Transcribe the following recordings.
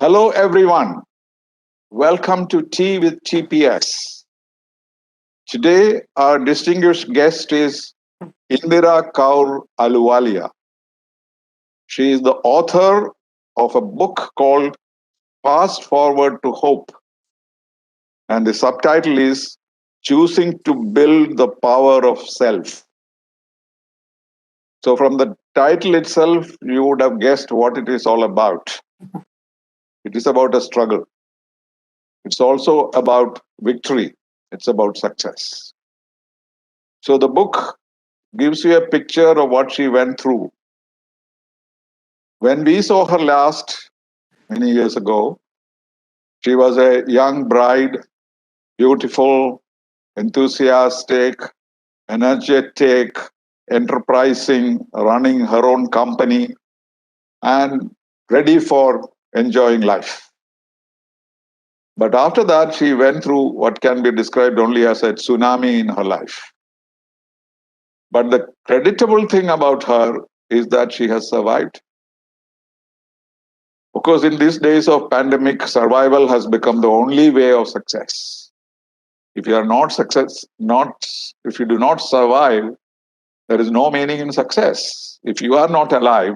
Hello, everyone. Welcome to Tea with TPS. Today, our distinguished guest is Indira Kaur Ahluwalia. She is the author of a book called Fast Forward to Hope, and the subtitle is Choosing to Build the Power of Self. So, from the title itself, you would have guessed what it is all about. It is about a struggle. It's also about victory. It's about success. So, the book gives you a picture of what she went through. When we saw her last, many years ago, she was a young bride, beautiful, enthusiastic, energetic, enterprising, running her own company, and ready for enjoying life. But after that, she went through what can be described only as a tsunami in her life. But the creditable thing about her is that she has survived. Because in these days of pandemic, survival has become the only way of success. If you are if you do not survive, there is no meaning in success. If you are not alive,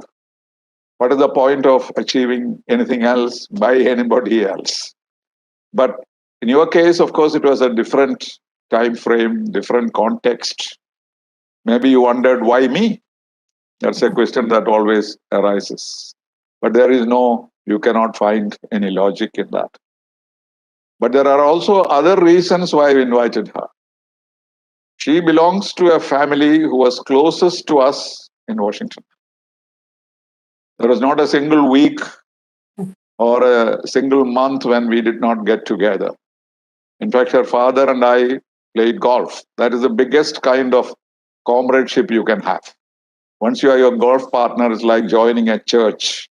what is the point of achieving anything else by anybody else? But in your case, of course, it was a different time frame, different context. Maybe you wondered, why me? That's a question that always arises. But you cannot find any logic in that. But there are also other reasons why I invited her. She belongs to a family who was closest to us in Washington. There was not a single week or a single month when we did not get together. In fact, her father and I played golf. That is the biggest kind of comradeship you can have. Once you are your golf partner, it's like joining a church.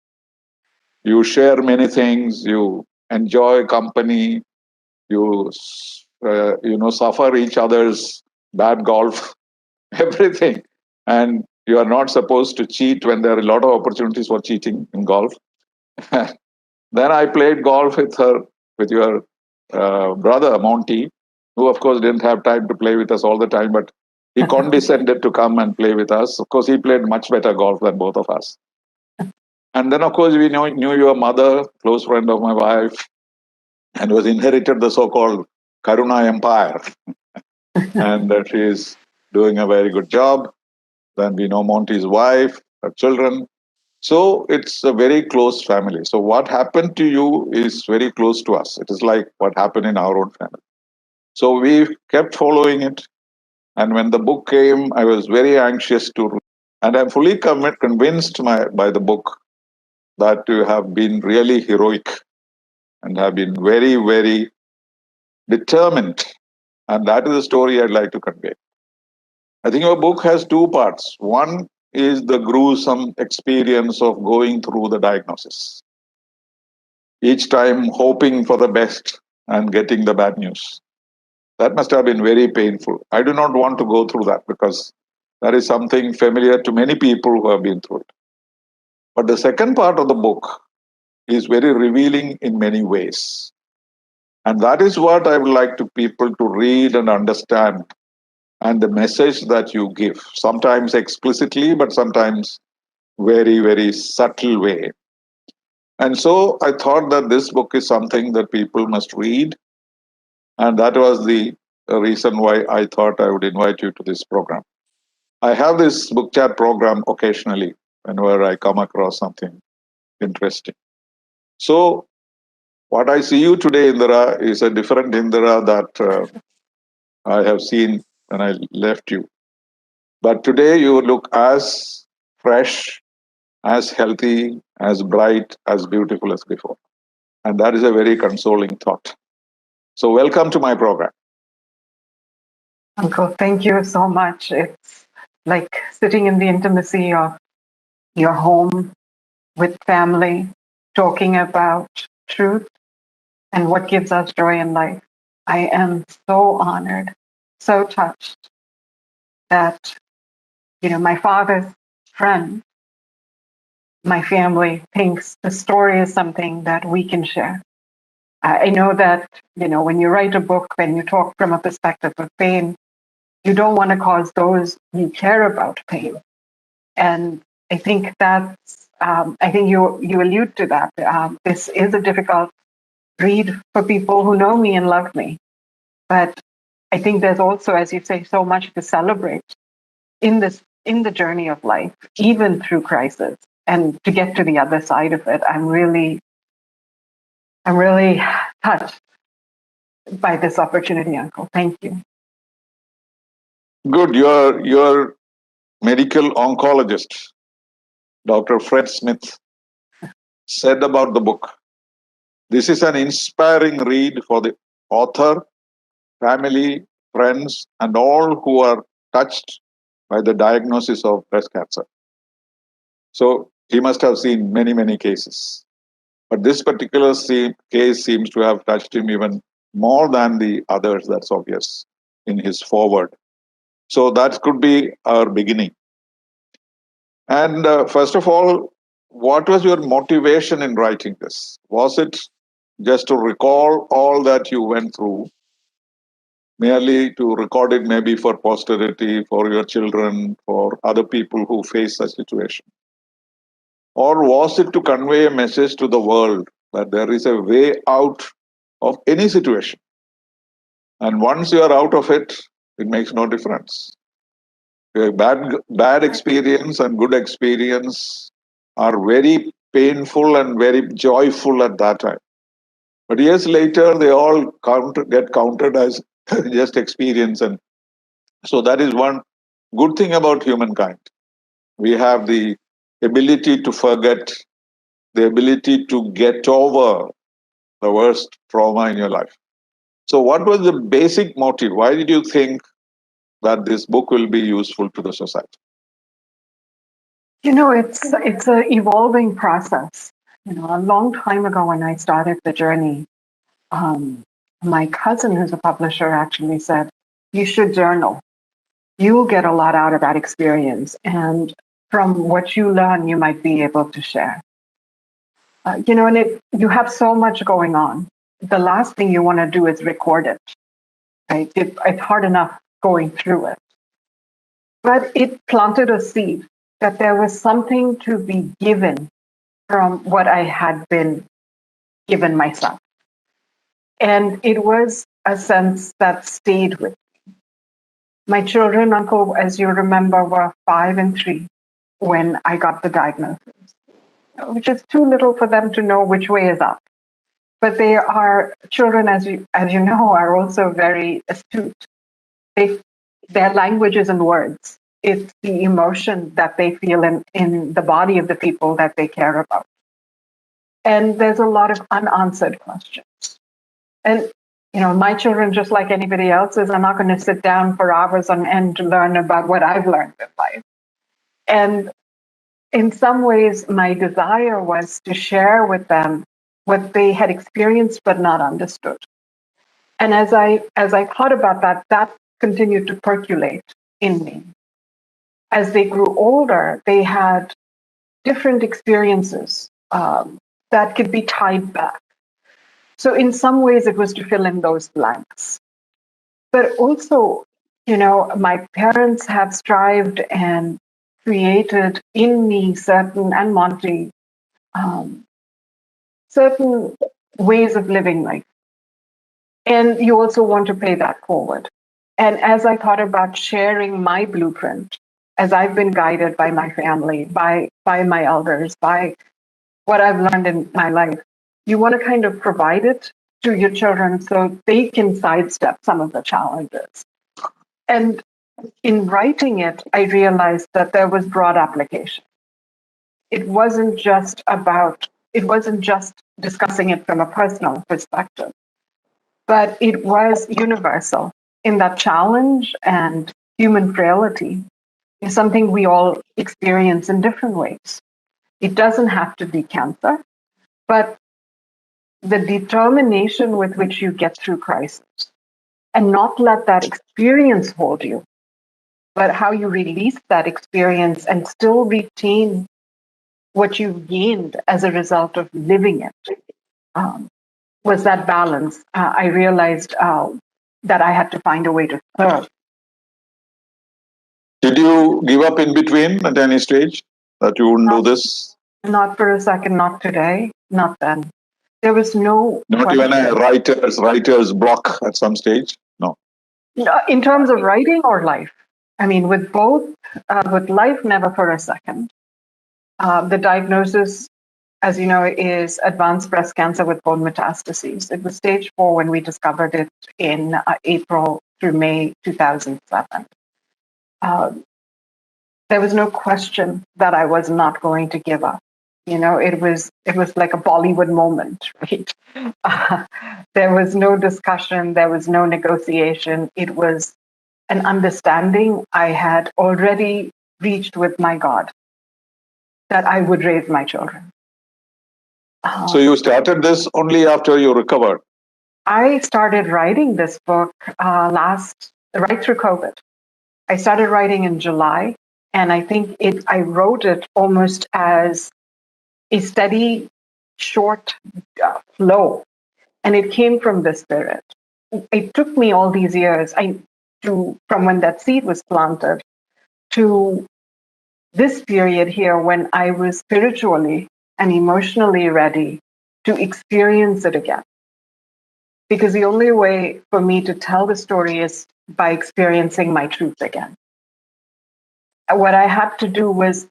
You share many things, you enjoy company, you suffer each other's bad golf, everything. And you are not supposed to cheat when there are a lot of opportunities for cheating in golf. Then I played golf with your brother Monty, who of course didn't have time to play with us all the time, but he condescended to come and play with us. Of course, he played much better golf than both of us. And then, of course, we knew your mother, close friend of my wife, and was inherited the so-called Karuna Empire. And she is doing a very good job. Then we know Monty's wife, her children. So it's a very close family. So what happened to you is very close to us. It is like what happened in our own family. So we kept following it. And when the book came, I was very anxious to read. And I'm fully convinced by the book that you have been really heroic and have been very, very determined. And that is the story I'd like to convey. I think your book has two parts. One is the gruesome experience of going through the diagnosis, each time hoping for the best and getting the bad news. That must have been very painful. I do not want to go through that because that is something familiar to many people who have been through it. But the second part of the book is very revealing in many ways. And that is what I would like to people to read and understand, and the message that you give, sometimes explicitly, but sometimes very, very subtle way. And so I thought that this book is something that people must read. And that was the reason why I thought I would invite you to this program. I have this book chat program occasionally whenever I come across something interesting. So what I see you today, Indira, is a different Indira that I have seen when I left you. But today you look as fresh, as healthy, as bright, as beautiful as before. And that is a very consoling thought. So welcome to my program. Uncle, thank you so much. It's like sitting in the intimacy of your home with family, talking about truth and what gives us joy in life. I am so honored, so touched that, my father's friend my family thinks the story is something that we can share. I know that, when you write a book, when you talk from a perspective of pain, you don't want to cause those you care about pain. And I think I think you allude to that. This is a difficult read for people who know me and love me. But I think there's also, as you say, so much to celebrate in the journey of life, even through crisis. And to get to the other side of it, I'm really touched by this opportunity, Uncle. Thank you. Good. Your medical oncologist, Dr. Fred Smith, said about the book, this is an inspiring read for the author, family, friends, and all who are touched by the diagnosis of breast cancer. So he must have seen many, many cases. But this particular case seems to have touched him even more than the others. That's obvious in his foreword. So that could be our beginning. And first of all, what was your motivation in writing this? Was it just to recall all that you went through, merely to record it maybe for posterity, for your children, for other people who face such situation? Or was it to convey a message to the world that there is a way out of any situation? And once you are out of it, it makes no difference. A bad experience and good experience are very painful and very joyful at that time. But years later, they all get counted as just experience. And so that is one good thing about humankind. We have the ability to forget, the ability to get over the worst trauma in your life. So what was the basic motive? Why did you think that this book will be useful to the society? It's an evolving process. A long time ago when I started the journey, my cousin, who's a publisher, actually said, "You should journal. You'll get a lot out of that experience, and from what you learn, you might be able to share." And you have so much going on. The last thing you want to do is record it. Right? It's hard enough going through it, but it planted a seed that there was something to be given from what I had been given myself. And it was a sense that stayed with me. My children, Uncle, as you remember, were 5 and 3 when I got the diagnosis, which is too little for them to know which way is up. But they are children, as you know, are also very astute. Their language isn't words. It's the emotion that they feel in the body of the people that they care about. And there's a lot of unanswered questions. And, my children, just like anybody else's, are not going to sit down for hours on end to learn about what I've learned in life. And in some ways, my desire was to share with them what they had experienced but not understood. And as I thought about that continued to percolate in me. As they grew older, they had different experiences that could be tied back. So in some ways, it was to fill in those blanks. But also, my parents have strived and created in me and Monty, certain ways of living life. And you also want to pay that forward. And as I thought about sharing my blueprint, as I've been guided by my family, by my elders, by what I've learned in my life, you want to kind of provide it to your children so they can sidestep some of the challenges. And in writing it, I realized that there was broad application. It wasn't just discussing it from a personal perspective, but it was universal in that challenge and human frailty is something we all experience in different ways. It doesn't have to be cancer, but the determination with which you get through crisis and not let that experience hold you, but how you release that experience and still retain what you've gained as a result of living it, was that balance. I realized that I had to find a way to serve. Did you give up in between at any stage that you wouldn't do this? Not for a second, not today, not then. There was no Not question. even a writer's block at some stage? No. In terms of writing or life. I mean, with both, with life, never for a second. The diagnosis, as you know, is advanced breast cancer with bone metastases. It was stage 4 when we discovered it in April through May 2007. There was no question that I was not going to give up. You know, it was like a Bollywood moment, right? There was no discussion, there was no negotiation. It was an understanding I had already reached with my God that I would raise my children. So you started this only after you recovered? I started writing this book right through COVID. I started writing in July, and I think I wrote it almost as a steady, short flow, and it came from the spirit. It took me all these years from when that seed was planted to this period here when I was spiritually and emotionally ready to experience it again. Because the only way for me to tell the story is by experiencing my truth again. What I had to do was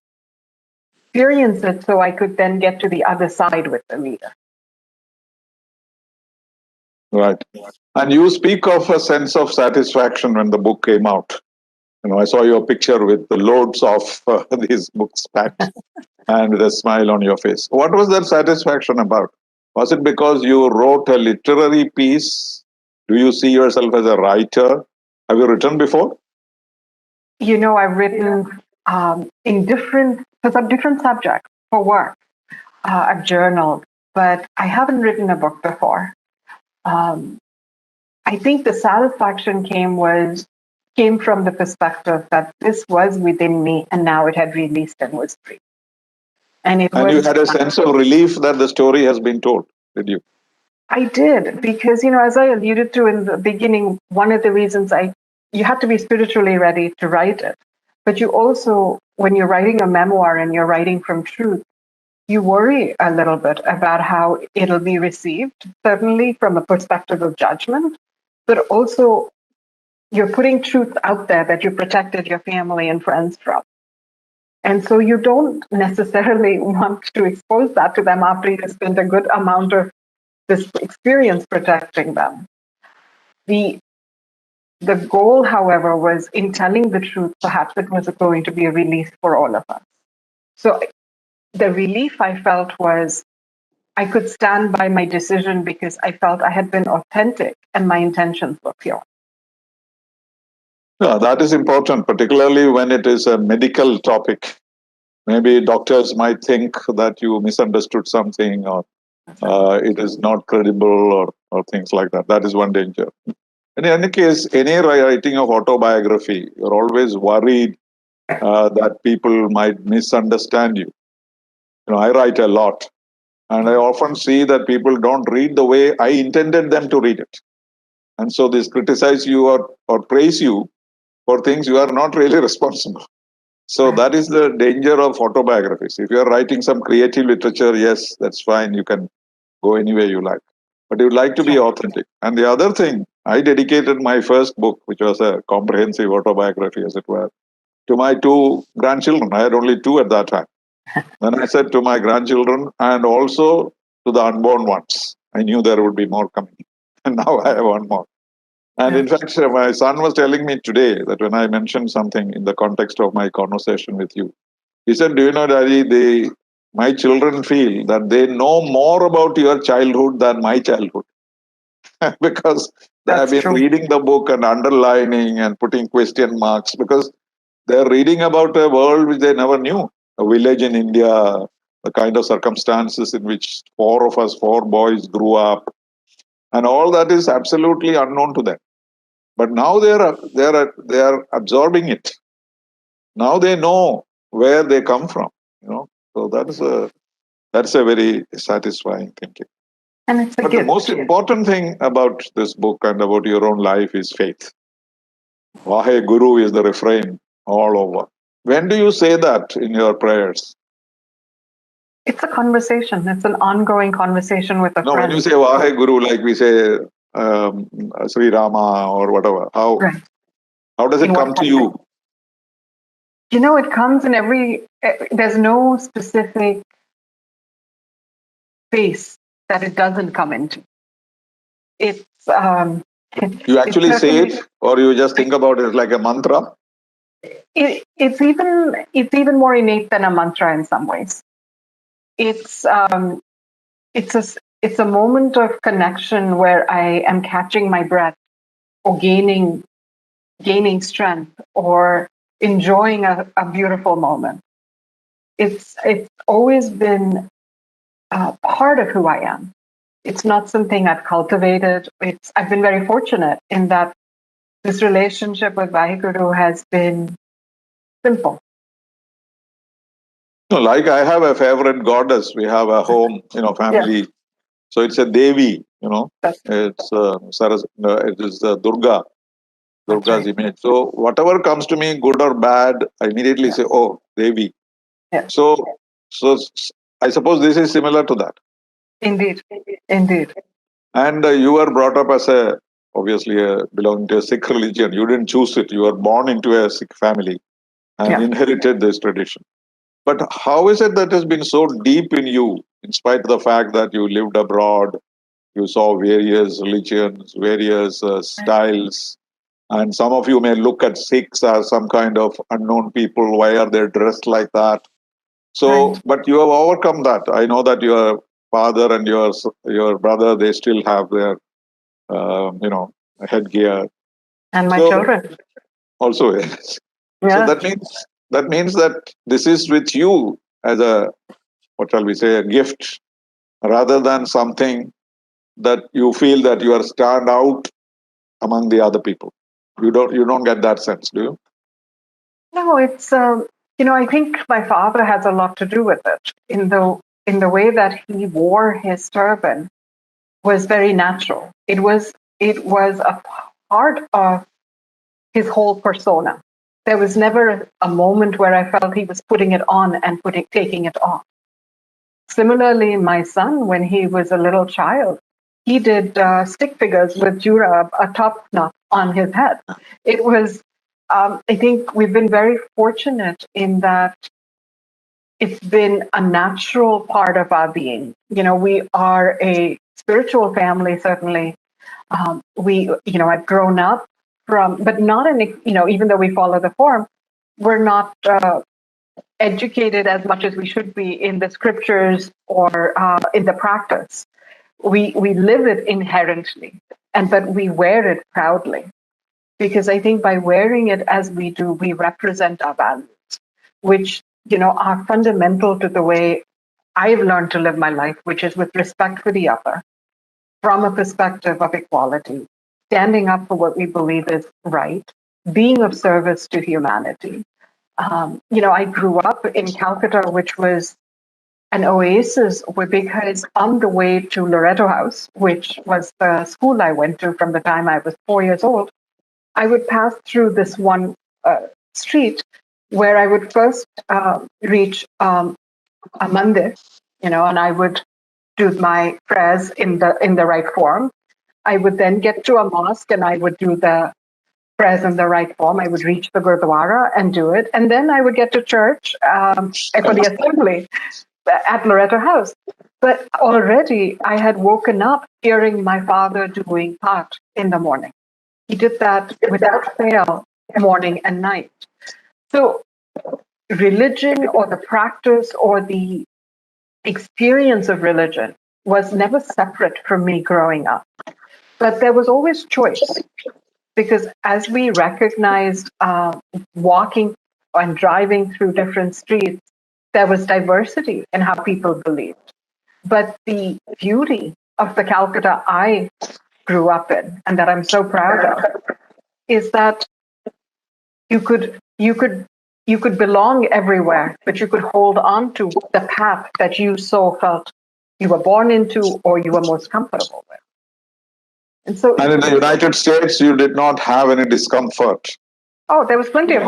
experience it so I could then get to the other side with the reader. Right. And you speak of a sense of satisfaction when the book came out. You know, I saw your picture with the loads of these books packed and with a smile on your face. What was that satisfaction about? Was it because you wrote a literary piece? Do you see yourself as a writer? Have you written before? You know, I've written in different subjects for work. I've journaled, but I haven't written a book before. I think the satisfaction came from the perspective that this was within me and now it had released and was free. And you had a sense of relief that the story has been told, did you? I did, because, you know, as I alluded to in the beginning, one of the reasons you have to be spiritually ready to write it. But you also, when you're writing a memoir and you're writing from truth, you worry a little bit about how it'll be received, certainly from a perspective of judgment, but also you're putting truth out there that you protected your family and friends from. And so you don't necessarily want to expose that to them after you spent a good amount of this experience protecting them. The goal, however, was in telling the truth, perhaps it was going to be a release for all of us. So the relief I felt was I could stand by my decision because I felt I had been authentic and my intentions were pure. Yeah, that is important, particularly when it is a medical topic. Maybe doctors might think that you misunderstood something or it is not credible or things like that. That is one danger. In any case, any writing of autobiography, you're always worried that people might misunderstand you. You know, I write a lot, and I often see that people don't read the way I intended them to read it. And so they criticize you or praise you for things you are not really responsible. So that is the danger of autobiographies. If you are writing some creative literature, yes, that's fine. You can go anywhere you like. But you'd like to be authentic. And the other thing, I dedicated my first book, which was a comprehensive autobiography, as it were, to my 2 grandchildren. I had only 2 at that time. Then I said to my grandchildren and also to the unborn ones. I knew there would be more coming. And now I have one more. And in fact, my son was telling me today that when I mentioned something in the context of my conversation with you, he said, "Do you know, Daddy, my children feel that they know more about your childhood than my childhood." Because they have been reading the book and underlining and putting question marks because they're reading about a world which they never knew. A village in India, the kind of circumstances in which 4 boys grew up, and all that is absolutely unknown to them. But now they are absorbing it. Now they know where they come from. You know, so So that's a very satisfying thinking. And it's a But the gift. most important thing about this book and about your own life is faith. Vahe Guru is the refrain all over. When do you say that in your prayers? It's a conversation. It's an ongoing conversation with a No, when you friend. say Vahe Guru, like we say Sri Rama or whatever, Right. how does it In what come to you? You know, it comes in there's no specific space that it doesn't come into. It's, You it's actually say certainly, it, or you just think about it like a mantra? it's even more innate than a mantra in some ways. It's, it's a, it's a moment of connection where I am catching my breath or gaining strength or enjoying a beautiful moment. It's always been part of who I am. It's not something I've cultivated. I've been very fortunate in that this relationship with Vaheguru has been simple. No, like I have a favorite goddess. We have a home, family. Yeah. So it's a Devi, That's, it's it is Durga, that's Durga's right. image. So whatever comes to me, good or bad, I immediately say, oh, Devi. Yeah. So, so I suppose this is similar to that. Indeed. Indeed. And you were brought up as obviously belonging to a Sikh religion. You didn't choose it. You were born into a Sikh family and Yeah. inherited this tradition. But how is it that has been so deep in you, in spite of the fact that you lived abroad, you saw various religions, various styles, and some of you may look at Sikhs as some kind of unknown people. Why are they dressed like that? So, Right. but you have overcome that. I know that your father and your brother, they still have their headgear. And my So children. also, yes. So Yeah. that means that this is with you as a, what shall we say, a gift, rather than something that you feel that you are stand out among the other people. You don't get that sense, do you? No, it's I think my father has a lot to do with it. In the way that he wore his turban was very natural. It was a part of his whole persona. There was never a moment where I felt he was putting it on and taking it off. Similarly, my son, when he was a little child, he did stick figures with Jura, a top knot on his head. It was, I think we've been very fortunate in that it's been a natural part of our being. We are a spiritual family, certainly. I've grown up but not in, even though we follow the form, we're not educated as much as we should be in the scriptures or in the practice. We live it inherently, but we wear it proudly, because I think by wearing it as we do, we represent our values, which are fundamental to the way I've learned to live my life, which is with respect for the other, from a perspective of equality, standing up for what we believe is right, being of service to humanity. I grew up in Calcutta, which was an oasis because on the way to Loreto House, which was the school I went to from the time I was 4 years old, I would pass through this one street where I would first reach a mandir, and I would do my prayers in the right form. I would then get to a mosque and I would do the prayers in the right form. I would reach the Gurdwara and do it. And then I would get to church for the assembly at Loreto House. But already I had woken up hearing my father doing Path in the morning. He did that without fail, morning and night. So religion or the practice or the experience of religion was never separate from me growing up. But there was always choice, because as we recognized walking and driving through different streets, there was diversity in how people believed. But the beauty of the Calcutta I grew up in, and that I'm so proud of, is that you could you could belong everywhere, but you could hold on to the path that you so felt you were born into or you were most comfortable with. And so, And in the United States, you did not have any discomfort. there was plenty of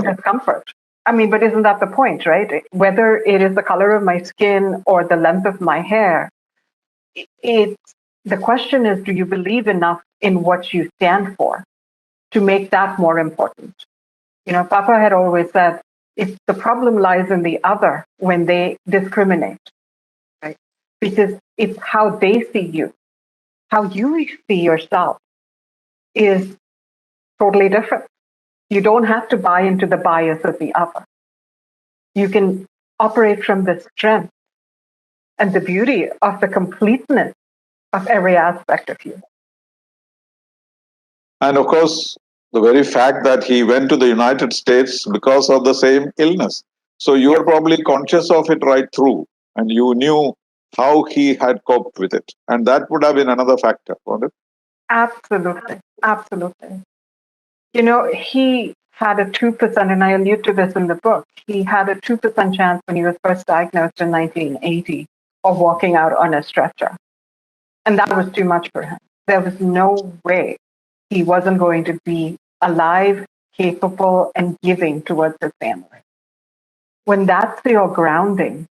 discomfort. I mean, but isn't that the point, right? Whether it is the color of my skin or the length of my hair, the question is, do you believe enough in what you stand for to make that more important? Papa had always said, if the problem lies in the other when they discriminate, right? Because it's how they see you, how you see yourself is totally different. You don't have to buy into the bias of the other. You can operate from the strength and the beauty of the completeness of every aspect of you. And of course, the very fact that he went to the United States because of the same illness. So you were probably conscious of it right through, and you knew how he had coped with it. And that would have been another factor, wasn't it? Absolutely. Absolutely. He had a 2%, and I allude to this in the book, he had a 2% chance when he was first diagnosed in 1980 of walking out on a stretcher. And that was too much for him. There was no way he wasn't going to be alive, capable, and giving towards his family. When that's your grounding,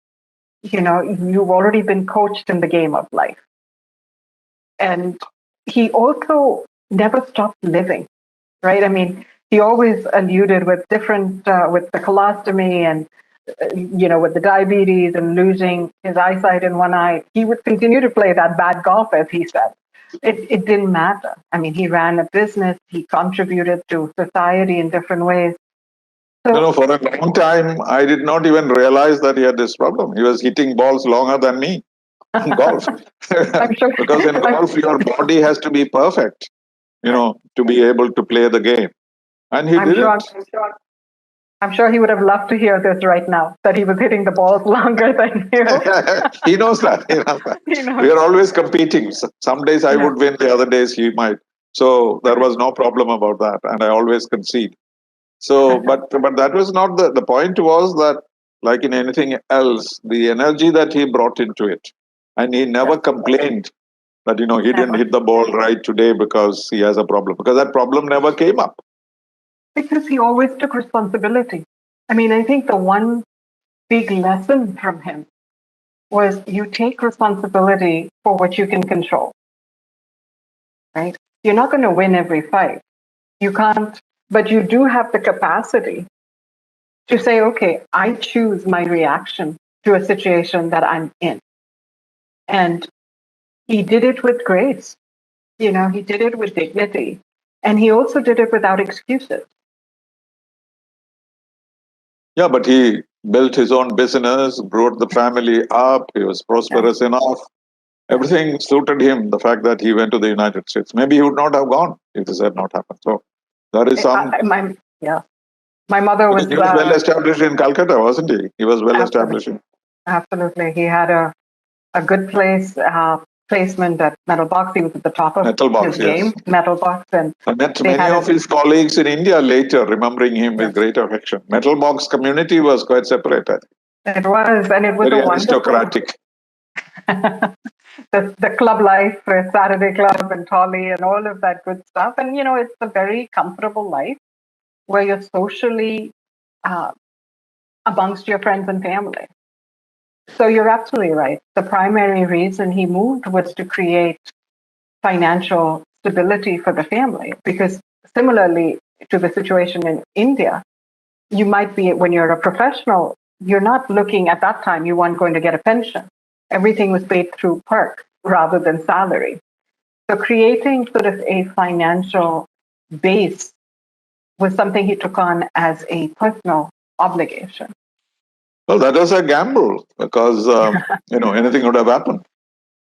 you've already been coached in the game of life. And he also never stopped living, right? I mean, he always alluded with with the colostomy and, with the diabetes and losing his eyesight in one eye, he would continue to play that bad golf, as he said. It didn't matter. I mean, he ran a business, he contributed to society in different ways. So, For a long time, I did not even realize that he had this problem. He was hitting balls longer than me in golf. I'm sure, Because in golf, your body has to be perfect, to be able to play the game. And he did it. I'm sure he would have loved to hear this right now, that he was hitting the balls longer than you. He knows that. We are always competing. Some days I would win, the other days he might. So there was no problem about that. And I always concede. So, but that was not the point was that, like in anything else, the energy that he brought into it. And he never complained that, he didn't hit the ball right today because he has a problem. Because that problem never came up. Because he always took responsibility. I mean, I think the one big lesson from him was you take responsibility for what you can control, right? You're not going to win every fight. You can't, but you do have the capacity to say, okay, I choose my reaction to a situation that I'm in. And he did it with grace. He did it with dignity. And he also did it without excuses. Yeah, but he built his own business, brought the family up. He was prosperous enough. Everything suited him, the fact that he went to the United States. Maybe he would not have gone if this had not happened. So there is some. My mother was. He was well established in Calcutta, wasn't he? He was well established. Absolutely. He had a good placement at Metal Box. He was at the top of his game, Metal Box. And I met many of his colleagues in India later, remembering him with great affection. Metal Box community was quite separated. It was, and it was very aristocratic. The club life, Saturday Club and Tolly and all of that good stuff. And, it's a very comfortable life where you're socially amongst your friends and family. So you're absolutely right. The primary reason he moved was to create financial stability for the family, because similarly to the situation in India, you might be, when you're a professional, you're not looking at that time, you weren't going to get a pension. Everything was paid through perk rather than salary. So creating sort of a financial base was something he took on as a personal obligation. Well, that was a gamble because anything would have happened.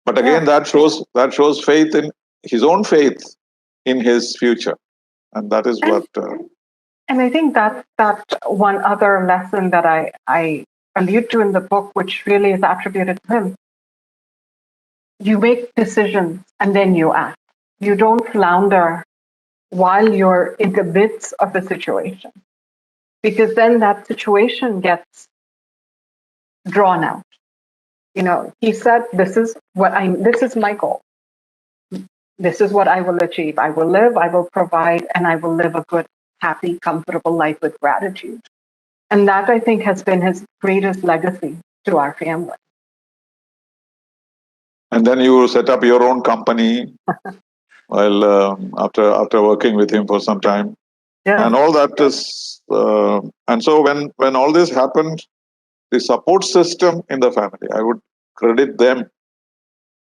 But again, that shows faith in his own faith in his future, and that is what. And I think that's one other lesson that I allude to in the book, which really is attributed to him. You make decisions and then you act. You don't flounder while you're in the midst of the situation. because then that situation gets drawn out. He said, this is my goal. This is what I will achieve. I will live, I will provide, and I will live a good, happy, comfortable life with gratitude. And that, I think, has been his greatest legacy to our family. And then you set up your own company while after working with him for some time. Yeah. And all that is, and so when all this happened, the support system in the family, I would credit them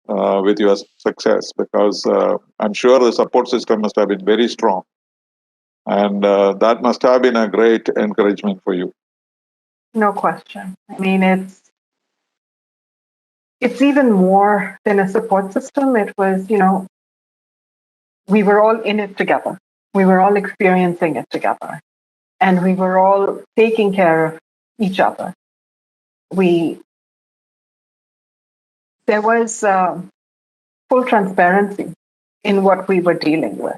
with your success, because I'm sure the support system must have been very strong. And that must have been a great encouragement for you. No question. I mean, it's even more than a support system. It was, we were all in it together. We were all experiencing it together. And we were all taking care of each other. There was full transparency in what we were dealing with.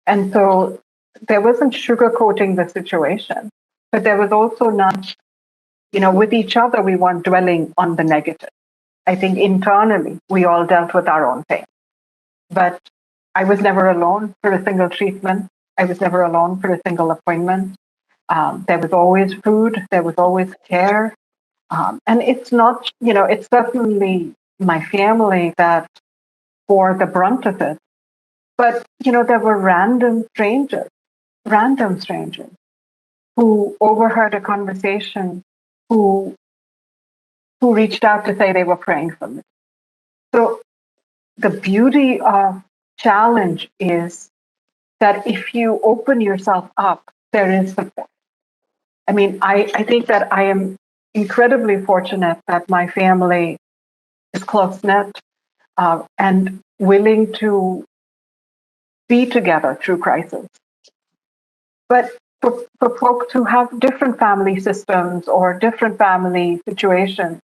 And so there wasn't sugarcoating the situation, but there was also not, with each other, we weren't dwelling on the negative. I think internally, we all dealt with our own pain. But I was never alone for a single treatment. I was never alone for a single appointment. There was always food. There was always care. And it's not, it's certainly my family that bore the brunt of it. But, there were random strangers who overheard a conversation, who reached out to say they were praying for me. So the beauty of challenge is that if you open yourself up, there is support. I mean, I think that I am incredibly fortunate that my family is close-knit and willing to be together through crisis. But for folks who have different family systems or different family situations,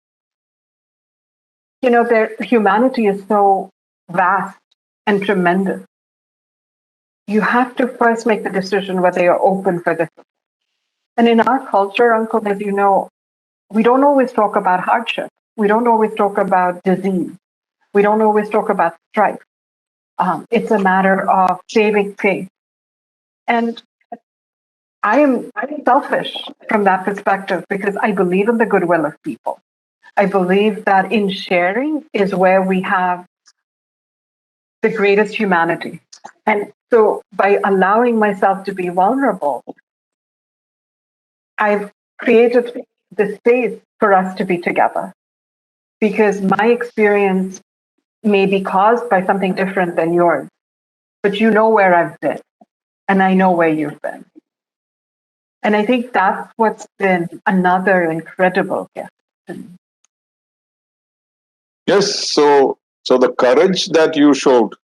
their humanity is so vast and tremendous. You have to first make the decision whether you're open for this. And in our culture, Uncle, as you know, we don't always talk about hardship. We don't always talk about disease. We don't always talk about strife. It's a matter of saving face. And I'm selfish from that perspective because I believe in the goodwill of people. I believe that in sharing is where we have the greatest humanity. And so by allowing myself to be vulnerable, I've created the space for us to be together. Because my experience may be caused by something different than yours, but you know where I've been, and I know where you've been. And I think that's what's been another incredible gift to me. Yes, so the courage that you showed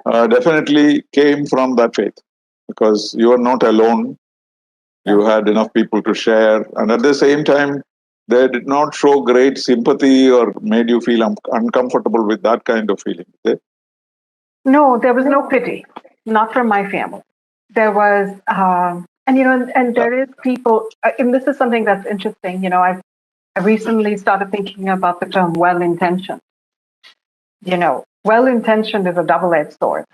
definitely came from that faith, because you are not alone. You had enough people to share, and at the same time, they did not show great sympathy or made you feel uncomfortable with that kind of feeling. No, there was no pity, not from my family. There was, and there is people, and this is something that's interesting. I recently started thinking about the term well-intentioned. Well-intentioned is a double-edged sword.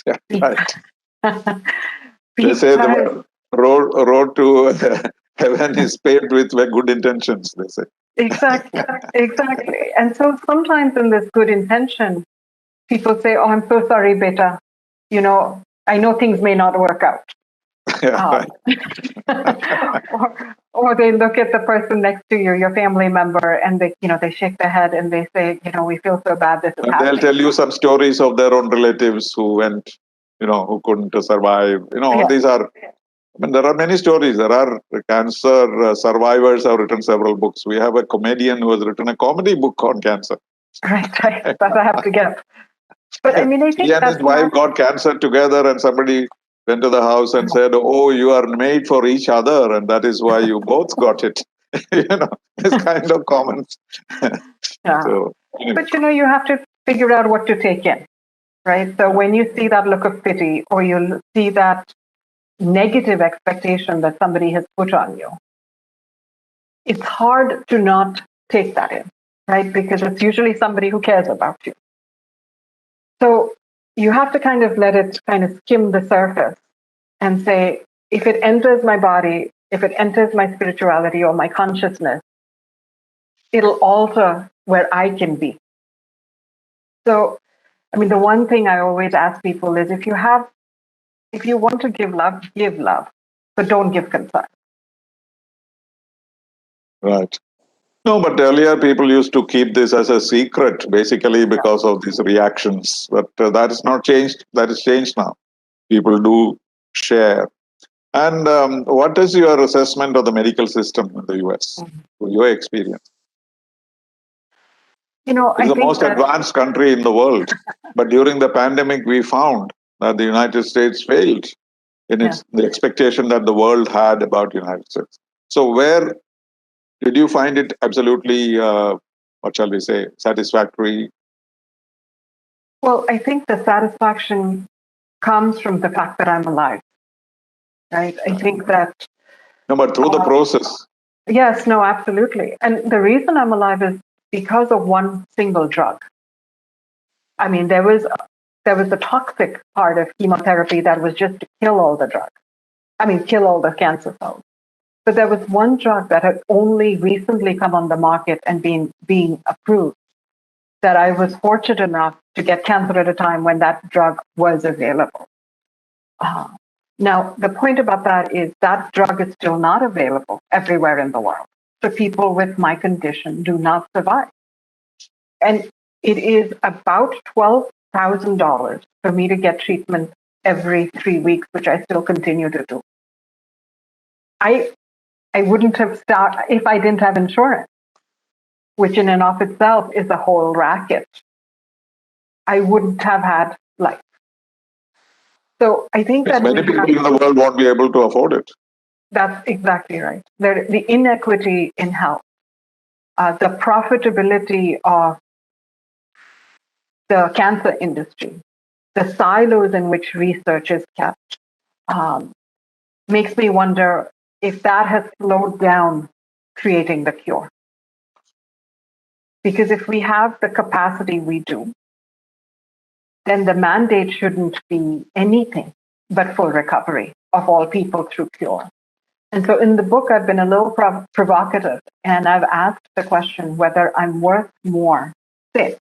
Yeah, right. They say the road to heaven is paved with good intentions, they say. Exactly. And so sometimes in this good intention, people say, "Oh, I'm so sorry, beta. I know things may not work out." Yeah, or they look at the person next to you, your family member, and they shake their head and they say, "We feel so bad this is happening." They'll tell you some stories of their own relatives who went, who couldn't survive. All these are. There are many stories. There are cancer survivors have written several books. We have a comedian who has written a comedy book on cancer. Right. That I have to get. But I mean, I think he and his wife got cancer together, and somebody went to the house and said, "Oh, you are made for each other, and that is why you both got it." This kind of comments. Yeah. So, but you have to figure out what to take in, right? So when you see that look of pity, or you see that, negative expectation that somebody has put on you, it's hard to not take that in, right? Because it's usually somebody who cares about you. So you have to kind of let it kind of skim the surface and say, if it enters my body, if it enters my spirituality or my consciousness, it'll alter where I can be. So, I mean, the one thing I always ask people is if you want to give love, but don't give concern. Right. No, but earlier people used to keep this as a secret, basically because of these reactions. But that is not changed. That is changed now. People do share. And what is your assessment of the medical system in the US? Your experience? You know, It's I the think most that advanced country in the world. But during the pandemic, we found that the United States failed in the expectation that the world had about the United States. So where did you find it absolutely, what shall we say, satisfactory? well, I think the satisfaction comes from the fact that I'm alive, right? I think that No, but through the process. yes, no, absolutely. And the reason I'm alive is because of one single drug. I mean, there was the toxic part of chemotherapy that was just to kill all the drugs. I mean, kill all the cancer cells. But there was one drug that had only recently come on the market and being approved that I was fortunate enough to get cancer at a time when that drug was available. Now, the point about that is that drug is still not available everywhere in the world. So people with my condition do not survive. And it is about $12,000 for me to get treatment every 3 weeks, which I still continue to do. I wouldn't have started if I didn't have insurance, which in and of itself is a whole racket. I wouldn't have had life. So I think that Many people in the world won't be able to afford it. that's exactly right. The inequity in health, the profitability of the cancer industry, the silos in which research is kept, makes me wonder if that has slowed down creating the cure. Because if we have the capacity we do, then the mandate shouldn't be anything but full recovery of all people through cure. And so in the book, I've been a little provocative, and I've asked the question whether I'm worth more sick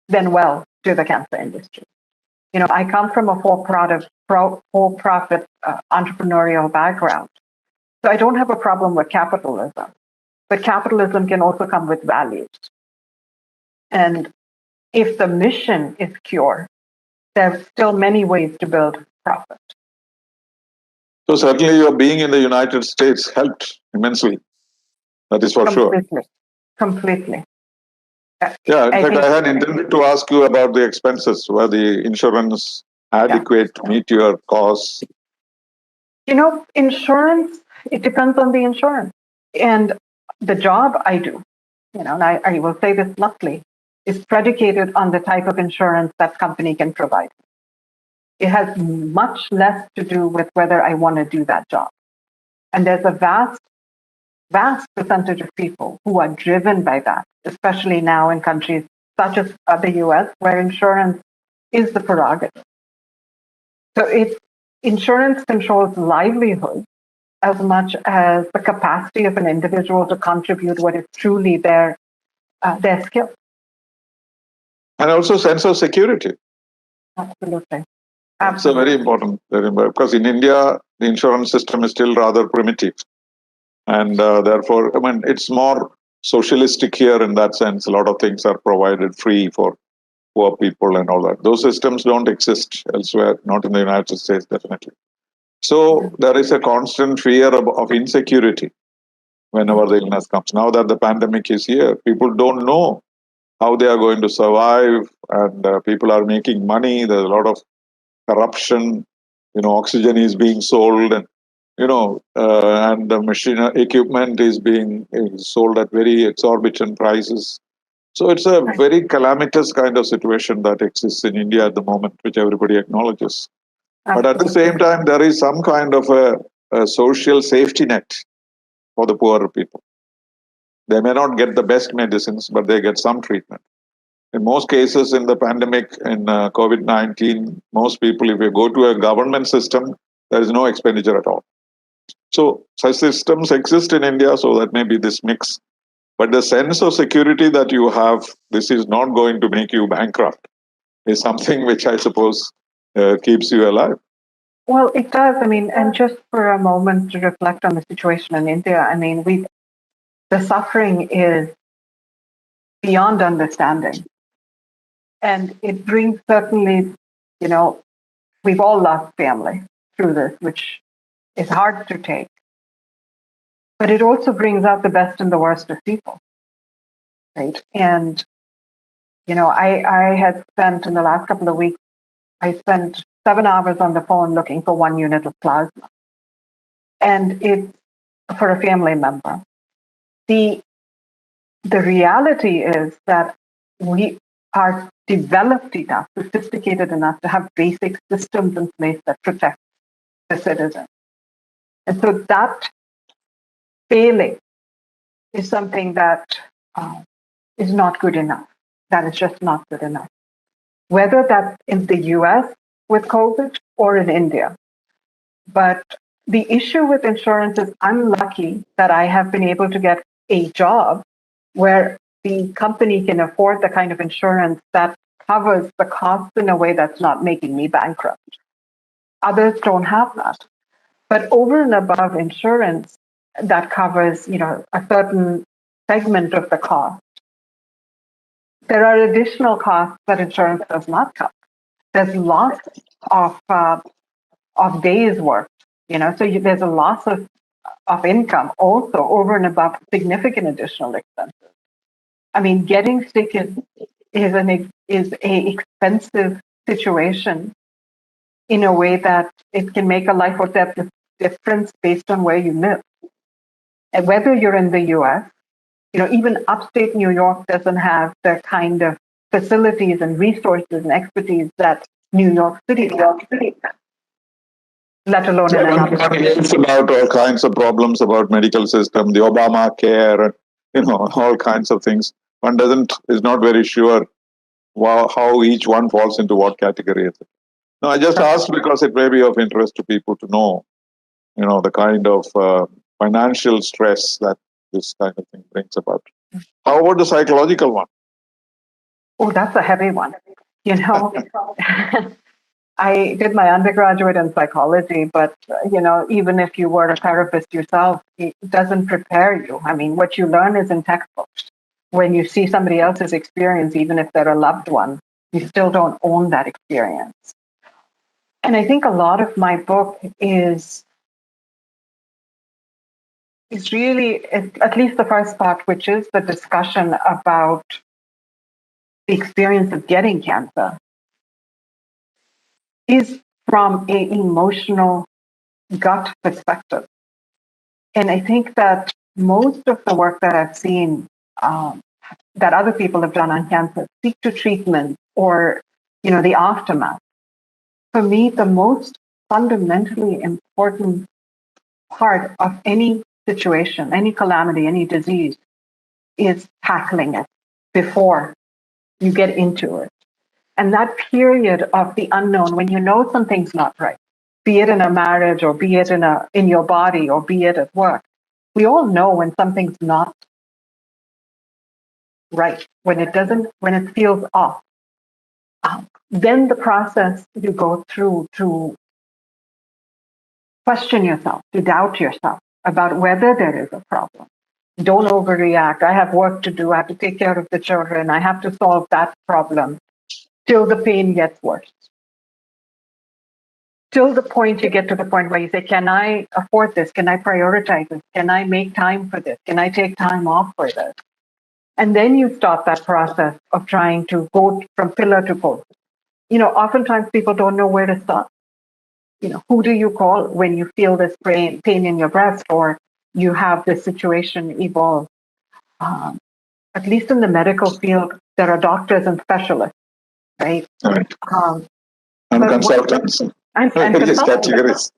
than well to the cancer industry. You know, I come from a for-profit entrepreneurial background, so I don't have a problem with capitalism. But capitalism can also come with values. And if the mission is cure, there's still many ways to build profit. So certainly your being in the United States helped immensely. That is for sure. Completely. Yeah, in fact, I had intended to ask you about the expenses. Were the insurance adequate to meet your costs? You know, insurance, it depends on the insurance. And the job I do, you know, and I will say this bluntly, is predicated on the type of insurance that company can provide. It has much less to do with whether I want to do that job. And there's a vast percentage of people who are driven by that, especially now in countries such as the US, where insurance is the prerogative. So insurance controls livelihood as much as the capacity of an individual to contribute what is truly their skill. And also sense of security. Absolutely. So very important, because in India, the insurance system is still rather primitive. And therefore, I mean, it's more socialistic here in that sense. A lot of things are provided free for poor people and all that. Those systems don't exist elsewhere, not in the United States, definitely. So there is a constant fear of insecurity whenever the illness comes. Now that the pandemic is here, people don't know how they are going to survive, and people are making money. There's a lot of corruption. You know, oxygen is being sold, and and the machine equipment is sold at very exorbitant prices. So it's a very calamitous kind of situation that exists in India at the moment, which everybody acknowledges. But at the same time, there is some kind of a social safety net for the poorer people. They may not get the best medicines, but they get some treatment. In most cases, in the pandemic, in COVID-19, most people, if you go to a government system, there is no expenditure at all. So such systems exist in India, so that may be this mix. But the sense of security that you have, this is not going to make you bankrupt, is something which I suppose keeps you alive. Well, it does. I mean, and just for a moment to reflect on the situation in India, I mean, the suffering is beyond understanding. And it brings certainly, we've all lost family through this, which is hard to take. But it also brings out the best and the worst of people, right? And, I had spent in the last couple of weeks, I spent 7 hours on the phone looking for 1 unit of plasma. And it's for a family member. The reality is that we are developed enough, sophisticated enough to have basic systems in place that protect the citizen. And so that failing is something that is not good enough. That is just not good enough. Whether that's in the US with COVID or in India. But the issue with insurance is I'm lucky that I have been able to get a job where the company can afford the kind of insurance that covers the costs in a way that's not making me bankrupt. Others don't have that. But over and above insurance that covers, a certain segment of the cost, there are additional costs that insurance does not cover. There's loss of days work, so there's a loss of income also over and above significant additional expenses. I mean, getting sick is a expensive situation in a way that it can make a life or death difference based on where you live. And whether you're in the US, even upstate New York doesn't have the kind of facilities and resources and expertise that New York City has, let alone in another country. It's about all kinds of problems about medical system, the Obama care, all kinds of things. One is not very sure how each one falls into what category. No, I just asked because it may be of interest to people to know, the kind of financial stress that this kind of thing brings about. How about the psychological one? Oh, that's a heavy one. I did my undergraduate in psychology, but even if you were a therapist yourself, it doesn't prepare you. I mean, what you learn is in textbooks. When you see somebody else's experience, even if they're a loved one, you still don't own that experience. And I think a lot of my book is really, at least the first part, which is the discussion about the experience of getting cancer, is from an emotional gut perspective. And I think that most of the work that I've seen that other people have done on cancer speak to treatment or, the aftermath. For me, the most fundamentally important part of any situation, any calamity, any disease is tackling it before you get into it. And that period of the unknown, when you know something's not right, be it in a marriage or be it in your body or be it at work, we all know when something's not right, when it feels off. Then the process you go through to question yourself, to doubt yourself about whether there is a problem. Don't overreact. I have work to do. I have to take care of the children. I have to solve that problem till the pain gets worse. Till the point you get to the point where you say, can I afford this? Can I prioritize this? Can I make time for this? Can I take time off for this? And then you start that process of trying to go from pillar to post. Oftentimes people don't know where to start. Who do you call when you feel this pain in your breast or you have this situation evolve? At least in the medical field, there are doctors and specialists, right? Right. And consultants. and various consultants categories.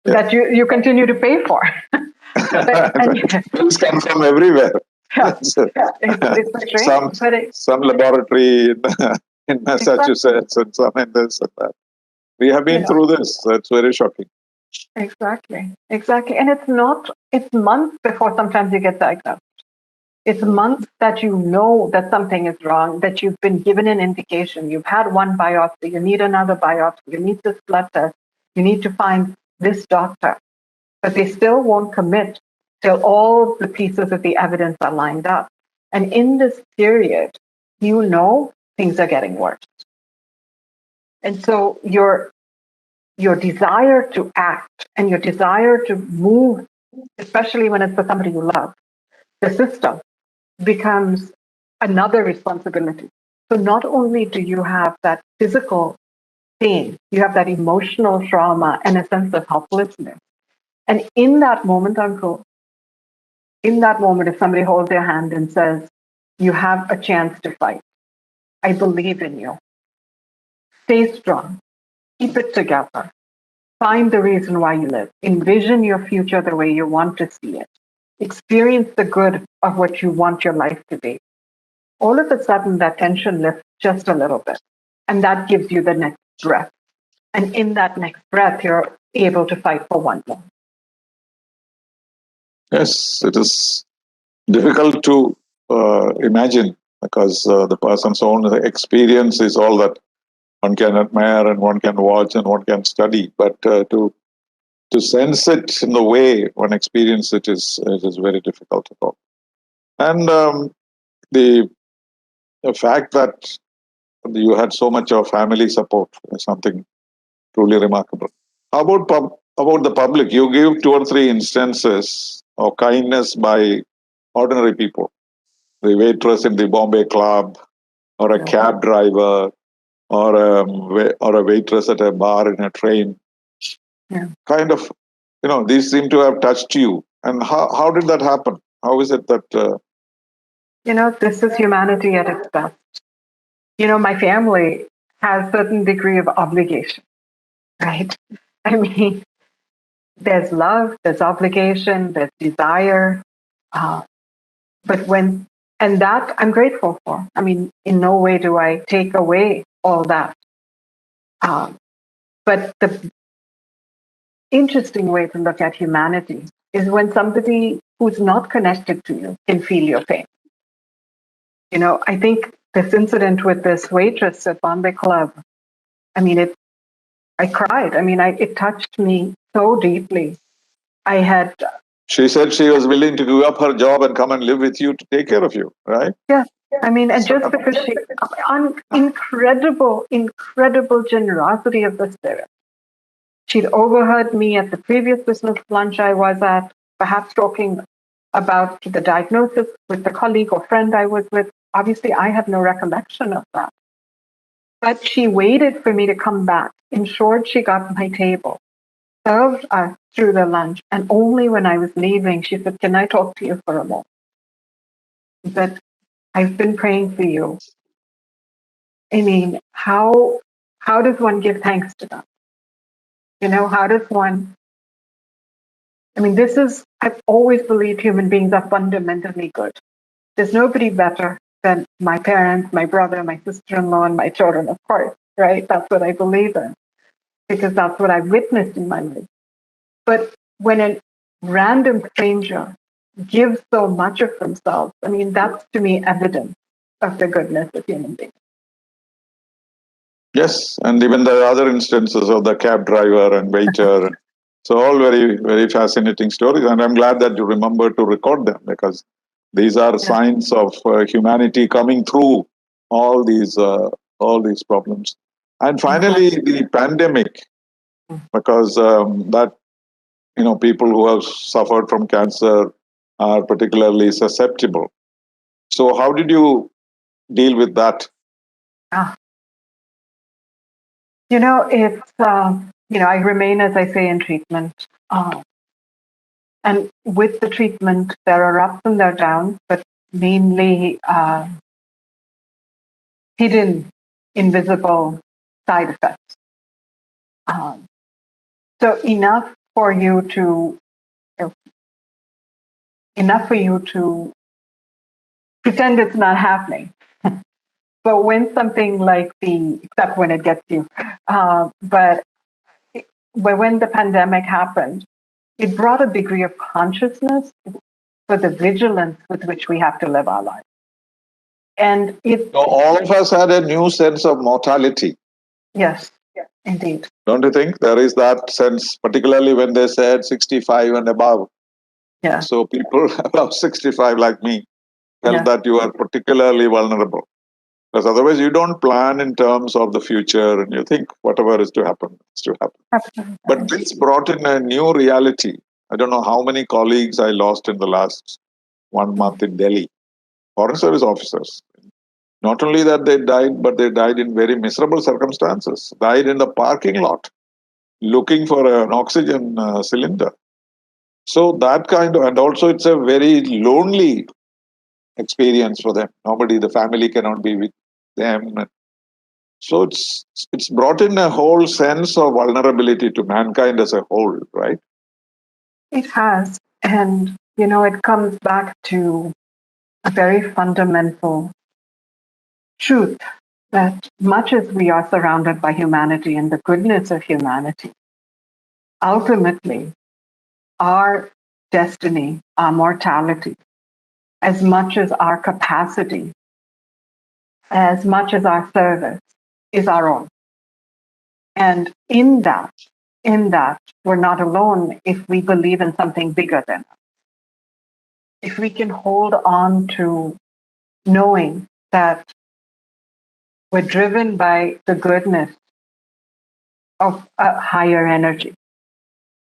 that you continue to pay for. Bills come from everywhere. Yeah, it's strange, some laboratory in Massachusetts and some in this and that. We have been through this. That's very shocking. Exactly. And it's months before sometimes you get diagnosed. It's months that you know that something is wrong, that you've been given an indication. You've had one biopsy, you need another biopsy, you need this blood test, you need to find this doctor. But they still won't commit till all the pieces of the evidence are lined up. And in this period, you know things are getting worse. And so your desire to act and your desire to move, especially when it's for somebody you love, the system becomes another responsibility. So not only do you have that physical pain, you have that emotional trauma and a sense of helplessness. And in that moment, Uncle, if somebody holds your hand and says, you have a chance to fight, I believe in you. Stay strong. Keep it together. Find the reason why you live. Envision your future the way you want to see it. Experience the good of what you want your life to be. All of a sudden, that tension lifts just a little bit. And that gives you the next breath. And in that next breath, you're able to fight for one more. Yes, it is difficult to imagine because the person's own experience is all that one can admire and one can watch and one can study. But to sense it in the way one experiences it is very difficult at all. And the fact that you had so much of family support is something truly remarkable. How about about the public? You give two or three instances of kindness by ordinary people. The waitress in the Bombay club, or a cab driver, or a waitress at a bar in a train. Yeah. Kind of, these seem to have touched you. And how did that happen? How is it that? This is humanity at its best. My family has a certain degree of obligation, right? I mean, there's love, there's obligation, there's desire. Uh, and that I'm grateful for. I mean, in no way do I take away all that. But the interesting way to look at humanity is when somebody who's not connected to you can feel your pain. I think this incident with this waitress at Bombay Club, I cried. It touched me so deeply. She said she was willing to give up her job and come and live with you to take care of you, right? Yeah. And just because she, incredible generosity of the spirit. She'd overheard me at the previous business lunch I was at, perhaps talking about the diagnosis with the colleague or friend I was with. Obviously, I have no recollection of that. But she waited for me to come back, ensured she got my table, served us through the lunch, and only when I was leaving, she said, "Can I talk to you for a moment?" She said, "I've been praying for you." How does one give thanks to that? How does one? I've always believed human beings are fundamentally good. There's nobody better than my parents, my brother, my sister-in-law, and my children, of course, right? That's what I believe in because that's what I've witnessed in my life. But when a random stranger gives so much of themselves, that's to me evidence of the goodness of human beings. Yes, and even the other instances of the cab driver and waiter. So all very, very fascinating stories, and I'm glad that you remember to record them because these are signs of humanity coming through all these problems. And finally, the pandemic, because that people who have suffered from cancer are particularly susceptible. So how did you deal with that? It's I remain, as I say, in treatment. And with the treatment, there are ups and there are downs, but mainly hidden, invisible side effects. So enough for you to pretend it's not happening. But when something like except when it gets you, but when the pandemic happened, it brought a degree of consciousness for the vigilance with which we have to live our lives. And So all of us had a new sense of mortality. Yes, indeed. Don't you think? There is that sense, particularly when they said 65 and above. Yeah. So people above 65 like me felt that you are particularly vulnerable. Because otherwise you don't plan in terms of the future and you think whatever is to happen is to happen. Absolutely. But this brought in a new reality. I don't know how many colleagues I lost in the last 1 month in Delhi, foreign service officers. Not only that they died, but they died in very miserable circumstances. Died in the parking lot, looking for an oxygen cylinder. So that kind of, and also it's a very lonely experience for them. Nobody, the family cannot be with them. So it's brought in a whole sense of vulnerability to mankind as a whole, right? It has. And, it comes back to a very fundamental truth that much as we are surrounded by humanity and the goodness of humanity, ultimately, our destiny, our mortality, as much as our capacity, as much as our service, is our own. And in that, we're not alone if we believe in something bigger than us. If we can hold on to knowing that we're driven by the goodness of a higher energy.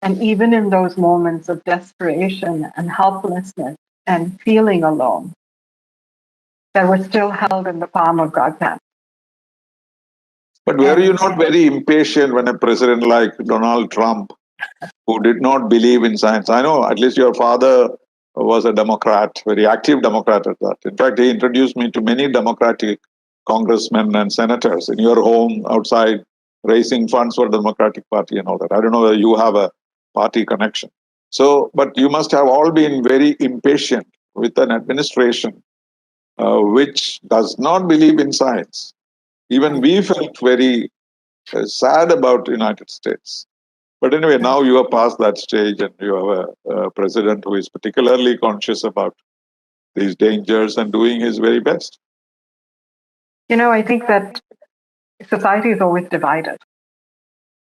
And even in those moments of desperation and helplessness and feeling alone, that we're still held in the palm of God's hand. But were you not very impatient when a president like Donald Trump, who did not believe in science? I know at least your father was a Democrat, very active Democrat at that. In fact, he introduced me to many Democratic congressmen and senators in your home, outside, raising funds for the Democratic Party and all that. I don't know whether you have a party connection. So, but you must have all been very impatient with an administration which does not believe in science. Even we felt very sad about the United States. But anyway, now you are past that stage and you have a president who is particularly conscious about these dangers and doing his very best. I think that society is always divided,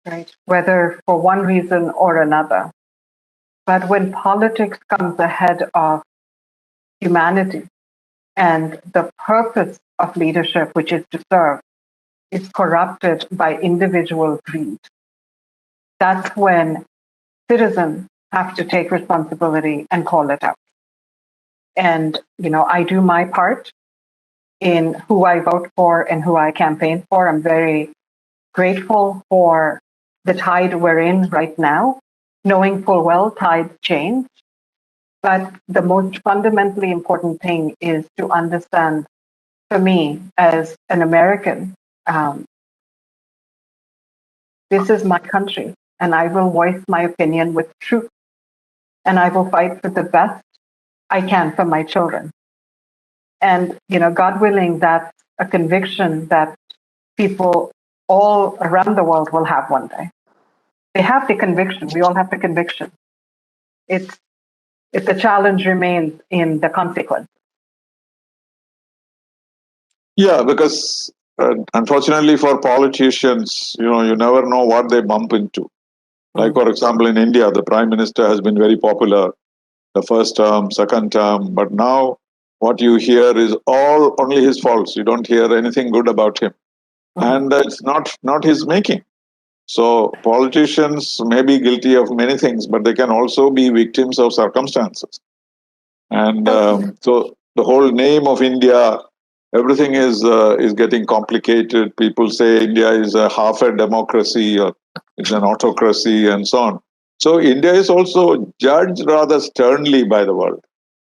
right? Whether for one reason or another. But when politics comes ahead of humanity and the purpose of leadership, which is to serve, is corrupted by individual greed, that's when citizens have to take responsibility and call it out. And, I do my part in who I vote for and who I campaign for. I'm very grateful for the tide we're in right now, knowing full well tides change. But the most fundamentally important thing is to understand, for me as an American, this is my country, and I will voice my opinion with truth, and I will fight for the best I can for my children. And, God willing, that's a conviction that people all around the world will have one day. They have the conviction. We all have the conviction. It's the challenge remains in the consequence. Yeah, because unfortunately for politicians, you never know what they bump into. Like, for example, in India, the prime minister has been very popular the first term, second term, but now what you hear is all only his faults. You don't hear anything good about him. And it's not his making. So politicians may be guilty of many things, but they can also be victims of circumstances. And so the whole name of India, everything is getting complicated. People say India is a half a democracy or it's an autocracy and so on. So India is also judged rather sternly by the world.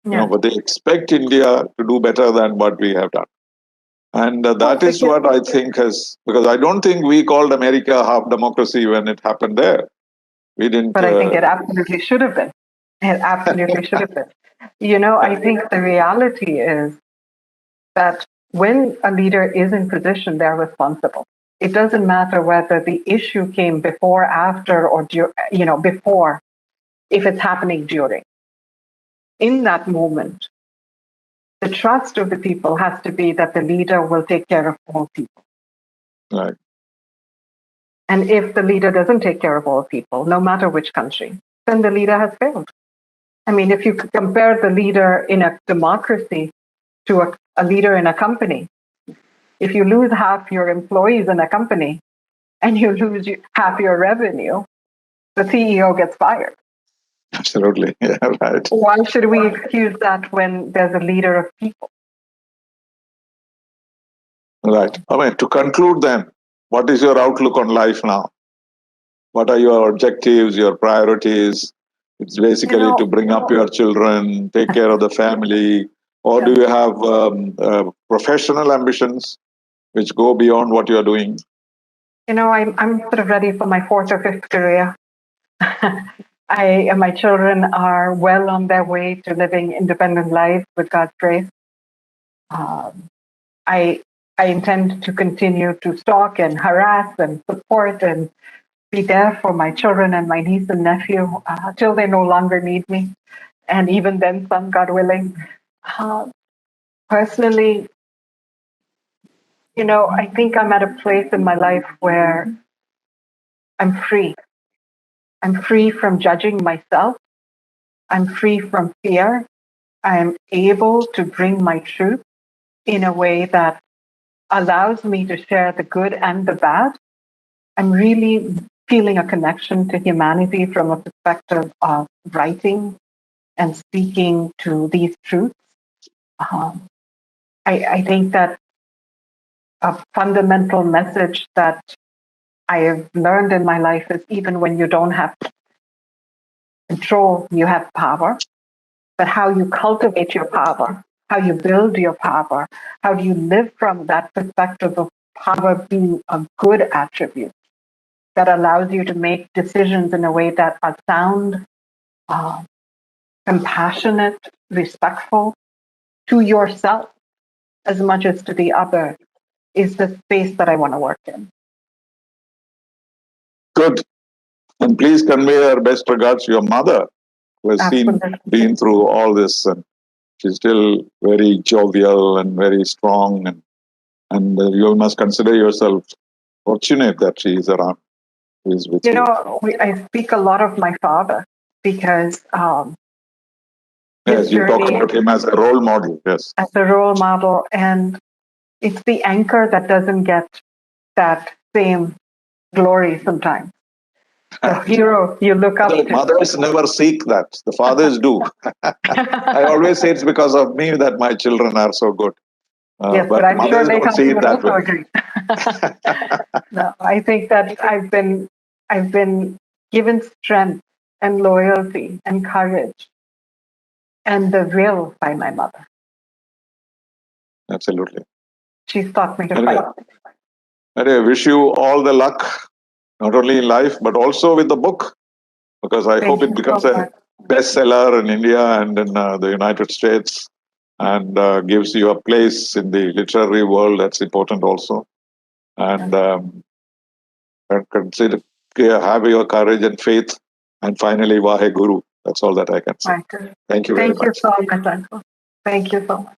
But they expect India to do better than what we have done. And that is what I think has, because I don't think we called America half democracy when it happened there. We didn't. But I think it absolutely should have been. It absolutely should have been. I think the reality is that when a leader is in position, they're responsible. It doesn't matter whether the issue came before, after, or before, if it's happening during. In that moment, the trust of the people has to be that the leader will take care of all people. Right. And if the leader doesn't take care of all people, no matter which country, then the leader has failed. I mean, if you compare the leader in a democracy to a leader in a company, if you lose half your employees in a company and you lose half your revenue, the CEO gets fired. Absolutely. Yeah, right. Why should we excuse that when there's a leader of people? Right. I mean, to conclude then, what is your outlook on life now? What are your objectives, your priorities? It's basically to bring up your children, take care of the family, or do you have professional ambitions which go beyond what you're doing? I'm sort of ready for my fourth or fifth career. My children are well on their way to living independent lives with God's grace. I intend to continue to stalk and harass and support and be there for my children and my niece and nephew till they no longer need me, and even then, some, God willing. Personally, I think I'm at a place in my life where I'm free. I'm free from judging myself. I'm free from fear. I'm able to bring my truth in a way that allows me to share the good and the bad. I'm really feeling a connection to humanity from a perspective of writing and speaking to these truths. I think that a fundamental message that I have learned in my life is even when you don't have control, you have power. But how you cultivate your power, how you build your power, how do you live from that perspective of power being a good attribute that allows you to make decisions in a way that are sound, compassionate, respectful to yourself as much as to the other, is the space that I want to work in. Good. And please convey our best regards to your mother, who has been through all this, and she's still very jovial and very strong, and you must consider yourself fortunate that she is around. Is with you. I speak a lot of my father because yes, you talk about him as a role model. Yes, as a role model, and it's the anchor that doesn't get that same glory sometimes. The hero you look up to. Mothers never seek that. The fathers do. I always say it's because of me that my children are so good. Yes, but I'm sure they don't see it that way. agree. No, I think that I've been given strength and loyalty and courage and the will by my mother. Absolutely. She's taught me to fight. I wish you all the luck, not only in life, but also with the book, because I hope it becomes a bestseller in India and in the United States, and gives you a place in the literary world. That's important also. And consider, have your courage and faith. And finally, Vahe Guru. That's all that I can say. Thank you very much. Thank you so much, Uncle. Thank you so much.